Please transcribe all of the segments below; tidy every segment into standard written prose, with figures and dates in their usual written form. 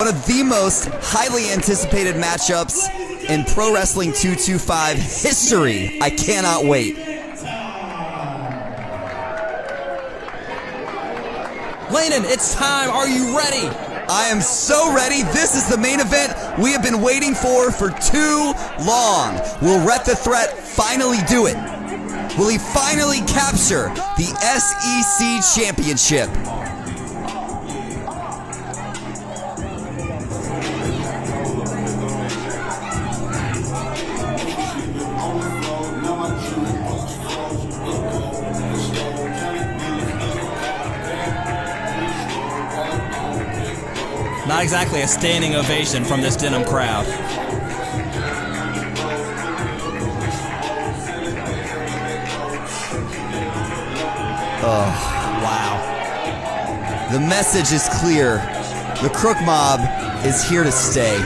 One of the most highly anticipated matchups in Pro Wrestling 225 history. I cannot wait. Landon, it's time. Are you ready? I am so ready. This is the main event we have been waiting for too long. Will Rhett the Threat finally do it? Will he finally capture the SEC Championship? Not exactly a standing ovation from this Denham crowd. Oh, wow. The message is clear. The Crook Mob is here to stay.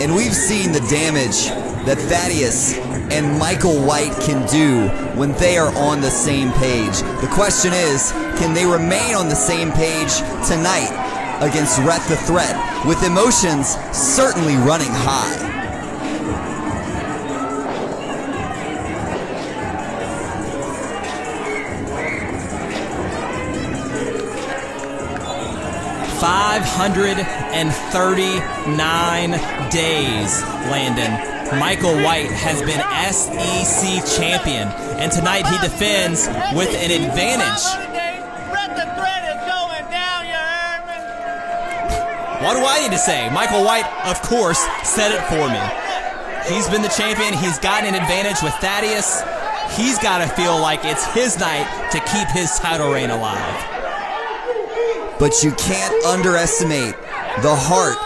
And we've seen the damage that Thaddeus and Michael White can do when they are on the same page. The question is, can they remain on the same page tonight against Rhett the Threat, with emotions certainly running high? $539 days, Landon. Michael White has been SEC champion, and tonight he defends with an advantage. Rhett the Threat is going down, you heard me? What do I need to say? Michael White, of course, said it for me. He's been the champion. He's got an advantage with Thaddeus. He's got to feel like it's his night to keep his title reign alive. But you can't underestimate the heart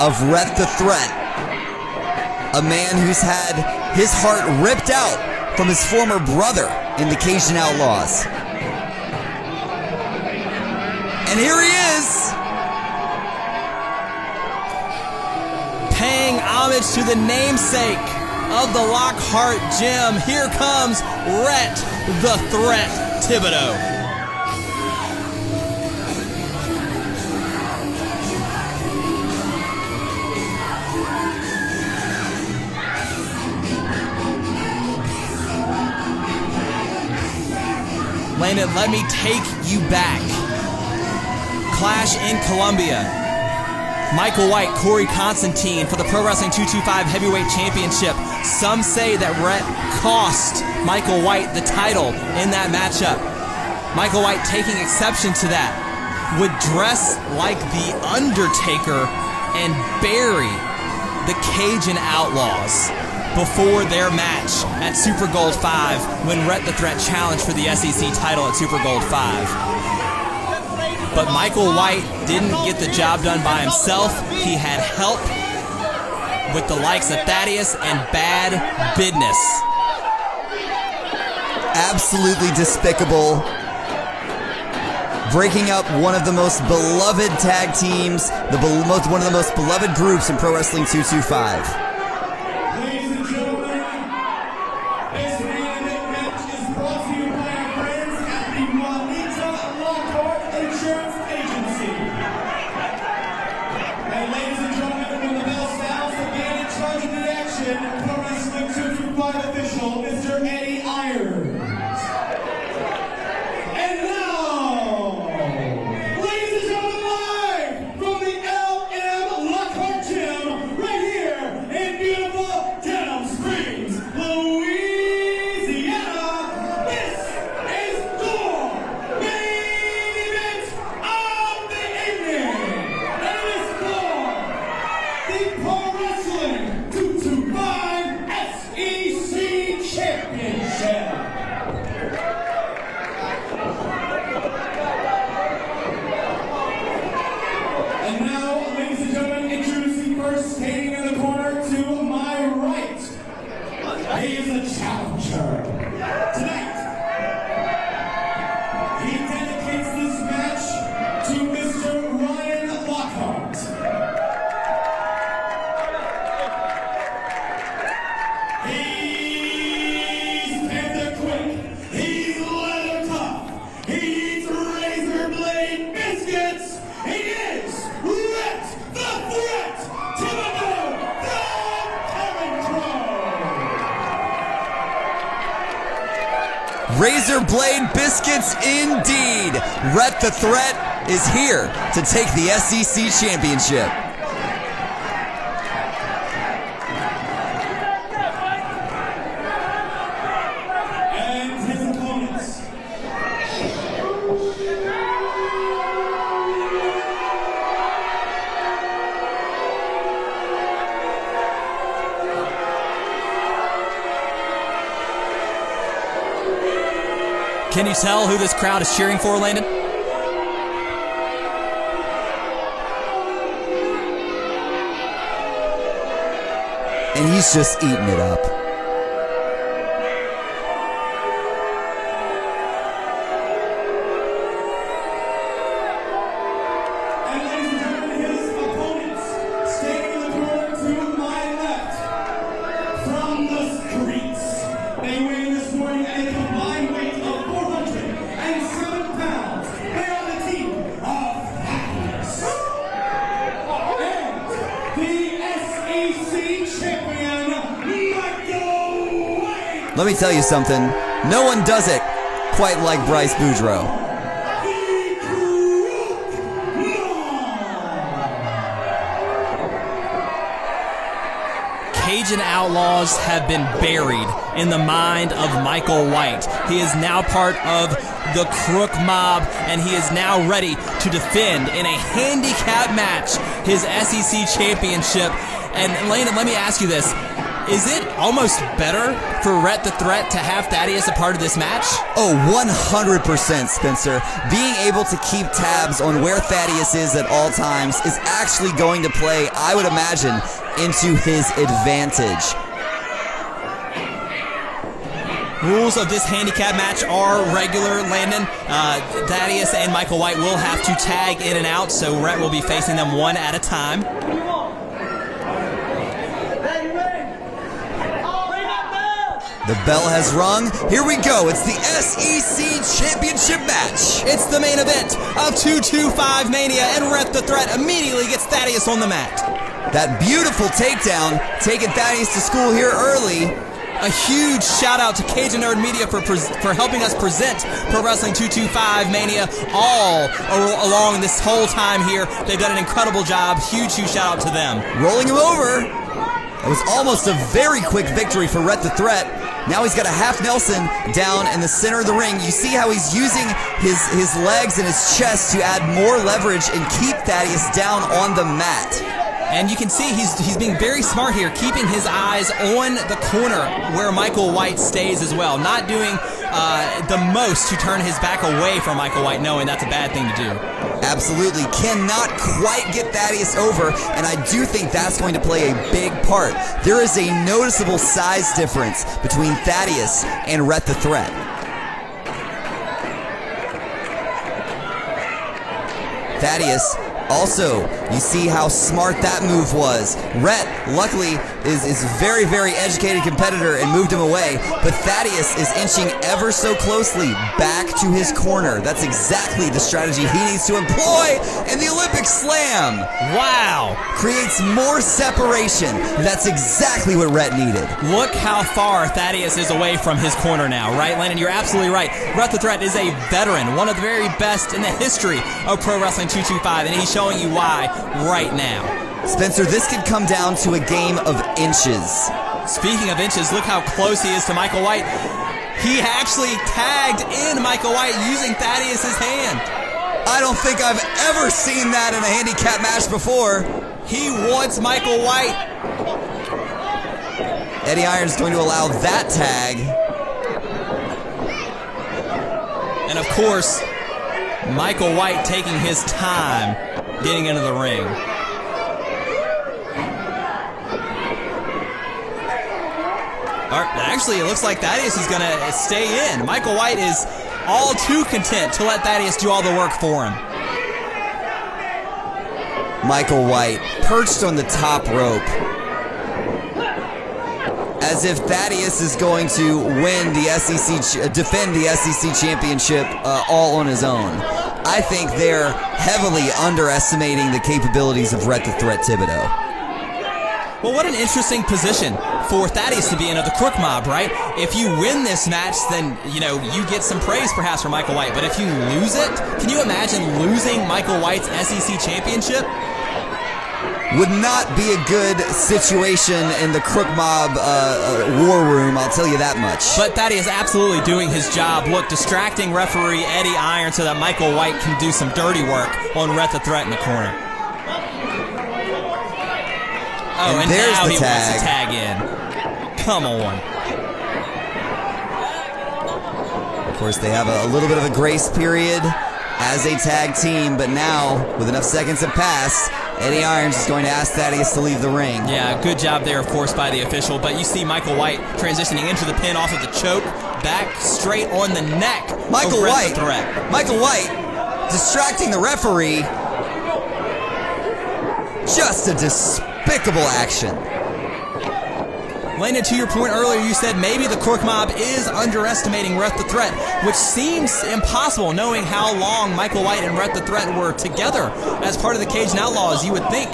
of Rhett the Threat, a man who's had his heart ripped out from his former brother in the Cajun Outlaws. And here he is, paying homage to the namesake of the Lockhart Gym. Here comes Rhett the Threat Thibodeau. Landon, let me take you back. Clash in Columbia. Michael White, Corey Constantine for the Pro Wrestling 225 Heavyweight Championship. Some say that Rhett cost Michael White the title in that matchup. Michael White, taking exception to that, would dress like The Undertaker and bury the Cajun Outlaws before their match at Super Gold 5 when Rhett the Threat challenged for the SEC title at Super Gold 5. But Michael White didn't get the job done by himself. He had help with the likes of Thaddeus and Bad Business. absolutely despicable. Breaking up one of the most beloved tag teams, one of the most beloved groups in Pro Wrestling 225. Ladies and gentlemen, this match is brought to you by our friends at the Juanita Lockhart Insurance Agency. And ladies and gentlemen, when the bell sounds, the man in charge of the action, Pro Wrestling 225 official, Mr. Eddie Irons. And now, ladies and gentlemen, live from the LM Lockhart Gym, right here in Razor blade biscuits indeed. Rhett the Threat is here to take the SEC championship. And his opponents. Can you tell who this crowd is cheering for, Landon? And he's just eating it up. And ladies and gentlemen, his opponents, standing in the corner to my left, from the streets, they weigh this morning at a combined weight of 407 pounds. They are the team of Thaddeus. And the SEC champion, Michael White. Let me tell you something. No one does it quite like Bryce Boudreaux. Cajun Outlaws have been buried in the mind of Michael White. He is now part of the Crook Mob, and he is now ready to defend in a handicap match his SEC championship. And Landon, let me ask you this. Is it almost better for Rhett the Threat to have Thaddeus a part of this match? Oh, 100%, Spencer. Being able to keep tabs on where Thaddeus is at all times is actually going to play, I would imagine, into his advantage. Rules of this handicap match are regular, Landon. Thaddeus and Michael White will have to tag in and out, so Rhett will be facing them one at a time. The bell has rung. Here we go. It's the SEC Championship match. It's the main event of 225Mania, and Rhett the Threat immediately gets Thaddeus on the mat. That beautiful takedown, taking Thaddeus to school here early. A huge shout out to Cajun Nerd Media for helping us present Pro Wrestling 225Mania all along this whole time here. They've done an incredible job. Huge shout out to them. Rolling him over. It was almost a very quick victory for Rhett the Threat. Now he's got a half Nelson down in the center of the ring. You see how he's using his legs and his chest to add more leverage and keep Thaddeus down on the mat. And you can see he's being very smart here, keeping his eyes on the corner where Michael White stays as well. Not doing the most to turn his back away from Michael White, knowing that's a bad thing to do. Absolutely. Cannot quite get Thaddeus over, and I do think that's going to play a big part. There is a noticeable size difference between Thaddeus and Rhett the Threat. Thaddeus, also, you see how smart that move was. Rhett, luckily, is very, very educated competitor and moved him away, but Thaddeus is inching ever so closely back to his corner. That's exactly the strategy he needs to employ, and the Olympic Slam. Wow. Creates more separation. That's exactly what Rhett needed. Look how far Thaddeus is away from his corner now, right, Landon? You're absolutely right. Rhett the Threat is a veteran, one of the very best in the history of Pro Wrestling 225, and he's showing you why right now. Spencer, this could come down to a game of inches. Speaking of inches, look how close he is to Michael White. He actually tagged in Michael White using Thaddeus' hand. I don't think I've ever seen that in a handicap match before. He wants Michael White. Eddie Iron's going to allow that tag. And of course, Michael White taking his time getting into the ring. Actually, it looks like Thaddeus is going to stay in. Michael White is all too content to let Thaddeus do all the work for him. Michael White perched on the top rope, as if Thaddeus is going to win the SEC, defend the SEC championship all on his own. I think they're heavily underestimating the capabilities of Rhett the Threat Thibodeau. Well, what an interesting position for Thaddeus to be in of the Crook Mob, right? If you win this match, then, you know, you get some praise perhaps from Michael White. But if you lose it, can you imagine losing Michael White's SEC championship? Would not be a good situation in the Crook Mob war room, I'll tell you that much. But Thaddeus absolutely doing his job. Look, distracting referee Eddie Iron so that Michael White can do some dirty work on Rhett the Threat in the corner. Oh, and there's now the he tag. wants to tag in. Come on. Of course, they have a little bit of a grace period as a tag team, but now, with enough seconds have passed, Eddie Irons is going to ask Thaddeus to leave the ring. Yeah, good job there, of course, by the official. But you see Michael White transitioning into the pin off of the choke, back straight on the neck. Michael White, the threat. Michael White, distracting the referee. Just a despicable action. Landon, to your point earlier, you said maybe the Crook Mob is underestimating Rhett the Threat, which seems impossible knowing how long Michael White and Rhett the Threat were together as part of the Cajun Outlaws. You would think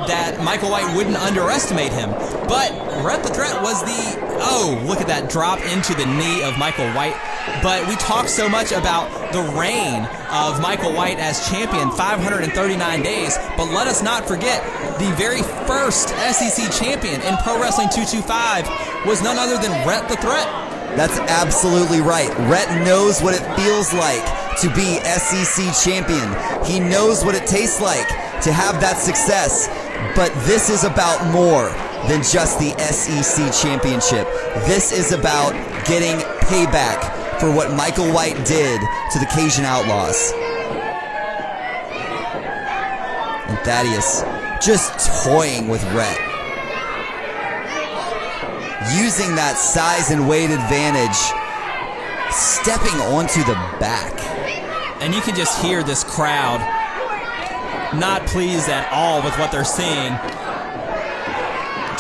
that Michael White wouldn't underestimate him. But Rhett the Threat was the, oh, look at that drop into the knee of Michael White. But we talk so much about the reign of Michael White as champion, 539 days, but let us not forget the very first SEC champion in Pro Wrestling 225 was none other than Rhett the Threat. That's absolutely right. Rhett knows what it feels like to be SEC champion. He knows what it tastes like to have that success. But this is about more than just the SEC championship. This is about getting payback for what Michael White did to the Cajun Outlaws. And Thaddeus just toying with Rhett. Using that size and weight advantage, stepping onto the back. And you can just hear this crowd not pleased at all with what they're seeing.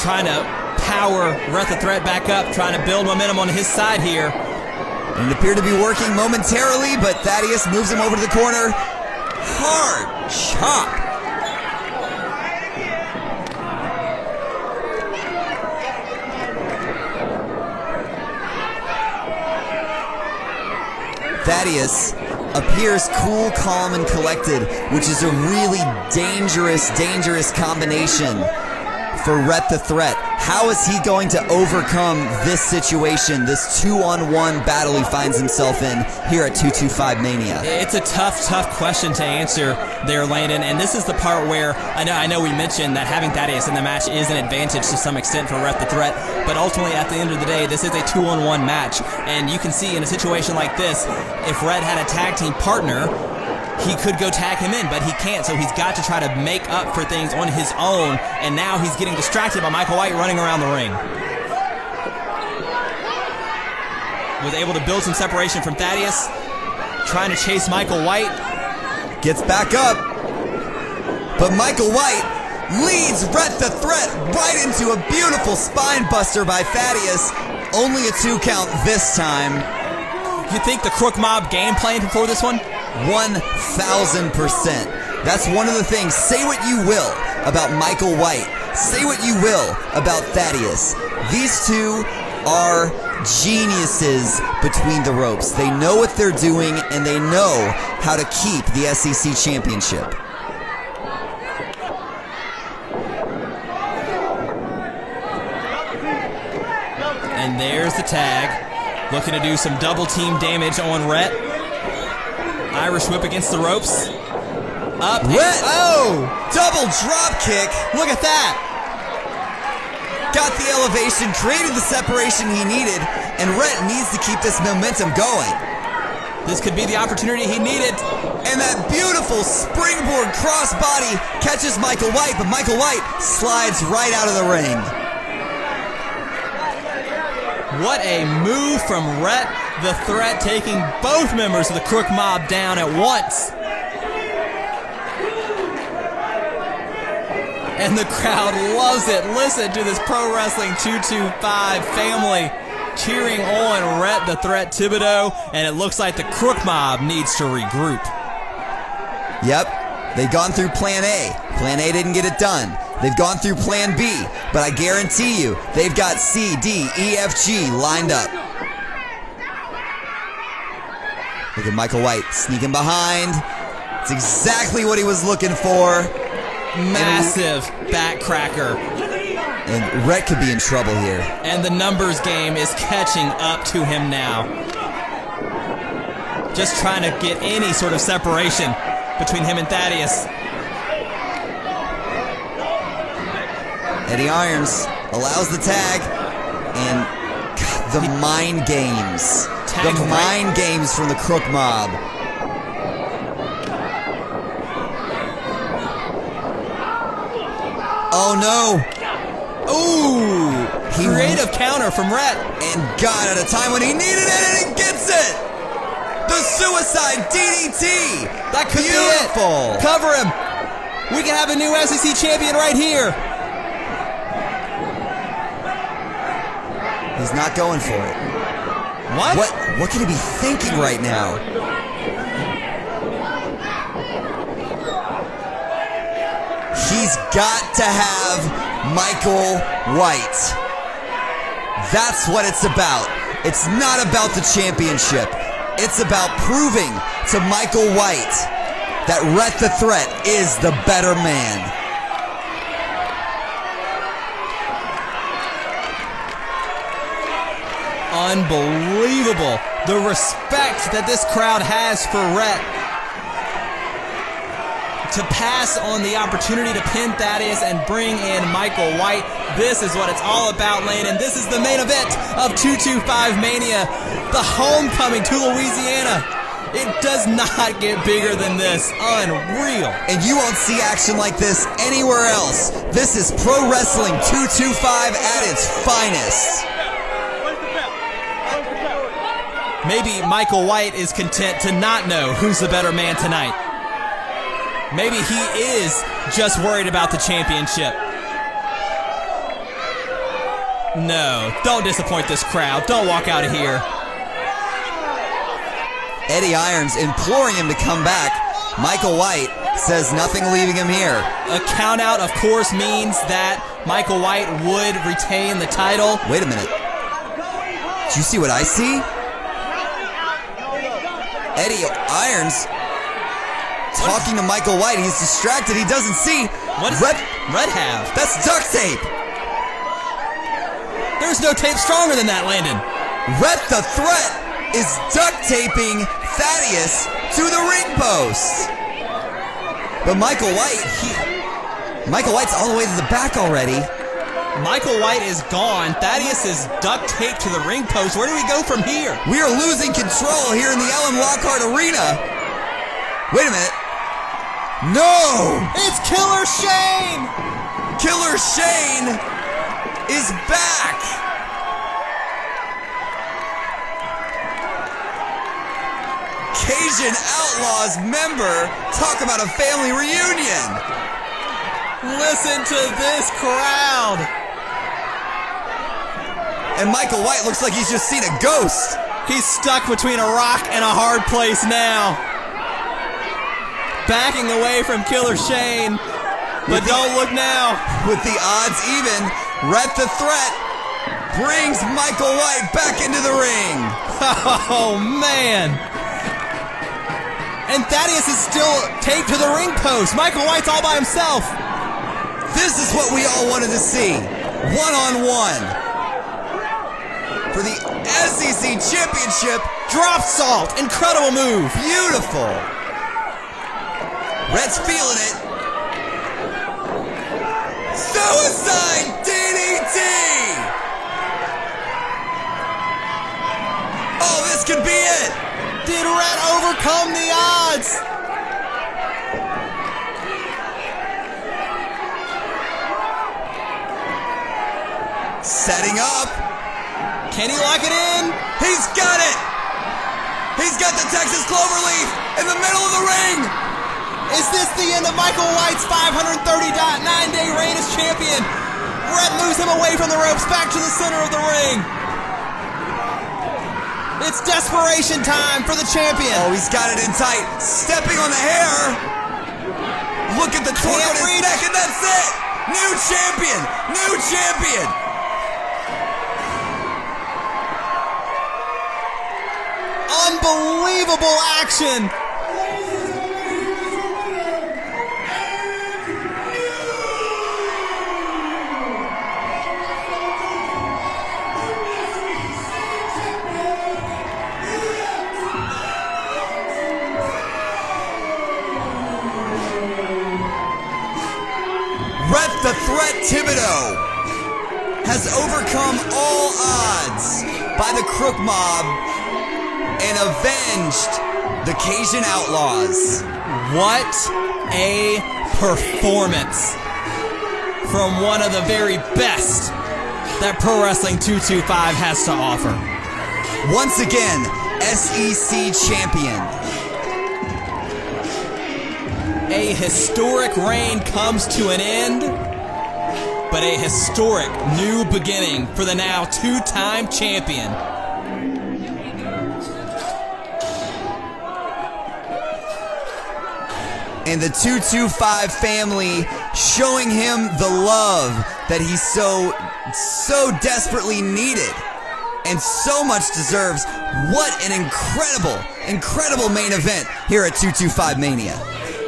Trying to power Rhett the Threat back up, trying to build momentum on his side here. And it appeared to be working momentarily, but Thaddeus moves him over to the corner. Hard chop. Thaddeus appears cool, calm, and collected, which is a really dangerous combination for Rhett the Threat. How is he going to overcome this situation, this 2-on-1 battle he finds himself in here at 225Mania? It's a tough question to answer there, Landon, and this is the part where I know we mentioned that having Thaddeus in the match is an advantage to some extent for Rhett the Threat, but ultimately at the end of the day, this is a 2-on-1 match, and you can see in a situation like this, if Rhett had a tag team partner, he could go tag him in, but he can't, so he's got to try to make up for things on his own, and now he's getting distracted by Michael White running around the ring. Was able to build some separation from Thaddeus, trying to chase Michael White. Gets back up, but Michael White leads Rhett the Threat right into a beautiful spine buster by Thaddeus. Only a 2 count this time. You think the Crook Mob game plan before this one? 1,000%. That's one of the things. Say what you will about Michael White. Say what you will about Thaddeus. These two are geniuses between the ropes. They know what they're doing, and they know how to keep the SEC championship. And there's the tag. Looking to do some double team damage on Rhett. Irish whip against the ropes. Up. Rhett! Oh! Double drop kick. Look at that. Got the elevation, created the separation he needed, and Rhett needs to keep this momentum going. This could be the opportunity he needed. And that beautiful springboard crossbody catches Michael White, but Michael White slides right out of the ring. What a move from Rhett the Threat, taking both members of the Crook Mob down at once. And the crowd loves it. Listen to this Pro Wrestling 225 family cheering on Rhett the Threat Thibodeau, and it looks like the Crook Mob needs to regroup. Yep, they've gone through Plan A. Plan A didn't get it done. They've gone through plan B, but I guarantee you, they've got C, D, E, F, G lined up. Look at Michael White sneaking behind. It's exactly what he was looking for. Massive backcracker. And Rhett could be in trouble here. And the numbers game is catching up to him now. Just trying to get any sort of separation between him and Thaddeus. Eddie Irons allows the tag, and God, the mind games. Tag the mind games from the Crook Mob. Oh no! Ooh! Creative counter from Rhett. And got at a time when he needed it, and he gets it! The suicide DDT! That could Beautiful. be it. Cover him. We can have a new SEC champion right here. He's not going for it. What? What could he be thinking right now? He's got to have Michael White. That's what it's about. It's not about the championship. It's about proving to Michael White that Rhett the Threat is the better man. Unbelievable. The respect that this crowd has for Rhett. To pass on the opportunity to pin Thaddeus and bring in Michael White. This is what it's all about, Landon. This is the main event of 225Mania. The homecoming to Louisiana. It does not get bigger than this. Unreal. And you won't see action like this anywhere else. This is Pro Wrestling 225 at its finest. Maybe Michael White is content to not know who's the better man tonight. Maybe he is just worried about the championship. No, don't disappoint this crowd. Don't walk out of here. Eddie Irons imploring him to come back. Michael White says nothing leaving him here. A count out, of course, means that Michael White would retain the title. Wait a minute. Do you see what I see? Eddie Irons talking to Michael White. He's distracted. He doesn't see. What does Rhett have? That's duct tape. There's no tape stronger than that, Landon. Rhett the Threat is duct taping Thaddeus to the ring post. But Michael White's all the way to the back already. Michael White is gone. Thaddeus is duct taped to the ring post. Where do we go from here? We are losing control here in the Ellen Lockhart Arena. Wait a minute. No! It's Killer Shane! Killer Shane is back! Cajun Outlaws member, talk about a family reunion! Listen to this crowd! And Michael White looks like he's just seen a ghost. He's stuck between a rock and a hard place now. Backing away from Killer Shane. But don't look now. With the odds even, Rhett the Threat brings Michael White back into the ring. Oh, man. And Thaddeus is still taped to the ring post. Michael White's all by himself. This is what we all wanted to see. One-on-one. For the SEC Championship. Drop salt. Incredible move. Beautiful. Rhett's feeling it. Suicide DDT! Oh, this could be it. Did Rhett overcome the odds? Setting up. Can he lock it in? He's got it! He's got the Texas Cloverleaf in the middle of the ring! Is this the end of Michael White's 530.9-day reign as champion? Rhett moves him away from the ropes, back to the center of the ring. It's desperation time for the champion. Oh, he's got it in tight. Stepping on the hair. Look at the torque on his neck, and that's it! New champion! New champion! Unbelievable action! Rhett the Threat Thibodeau has overcome all odds by the Crook Mob and avenged the Cajun Outlaws. What a performance from one of the very best that Pro Wrestling 225 has to offer. Once again, SEC champion. A historic reign comes to an end, but a historic new beginning for the now two-time champion. And the 225 family showing him the love that he so desperately needed and so much deserves. What an incredible main event here at 225Mania.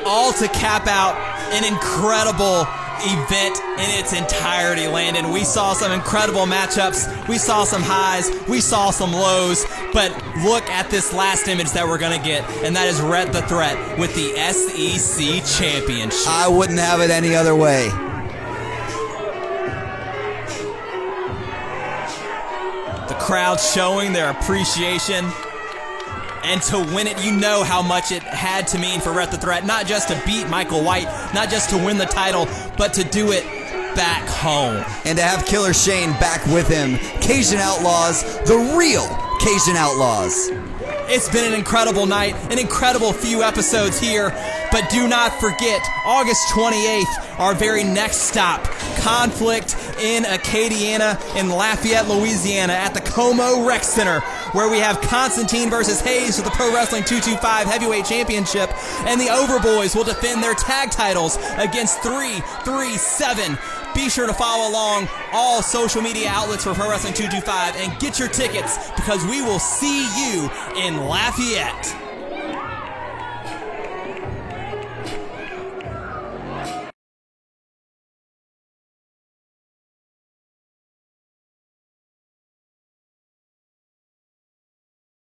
All to cap out an incredible event in its entirety, Landon. We saw some incredible matchups. We saw some highs. We saw some lows. But look at this last image that we're going to get, and that is Rhett the Threat with the SEC Championship. I wouldn't have it any other way. The crowd showing their appreciation. And to win it, you know how much it had to mean for Rhett the Threat, not just to beat Michael White, not just to win the title, but to do it back home. And to have Killer Shane back with him. Cajun Outlaws, the real Cajun Outlaws. It's been an incredible night, an incredible few episodes here, but do not forget, August 28th, our very next stop, Conflict in Acadiana in Lafayette, Louisiana at the Como Rec Center, where we have Constantine versus Hayes for the Pro Wrestling 225 Heavyweight Championship, and the Overboys will defend their tag titles against 337. Be sure to follow along all social media outlets for Pro Wrestling 225 and get your tickets because we will see you in Lafayette.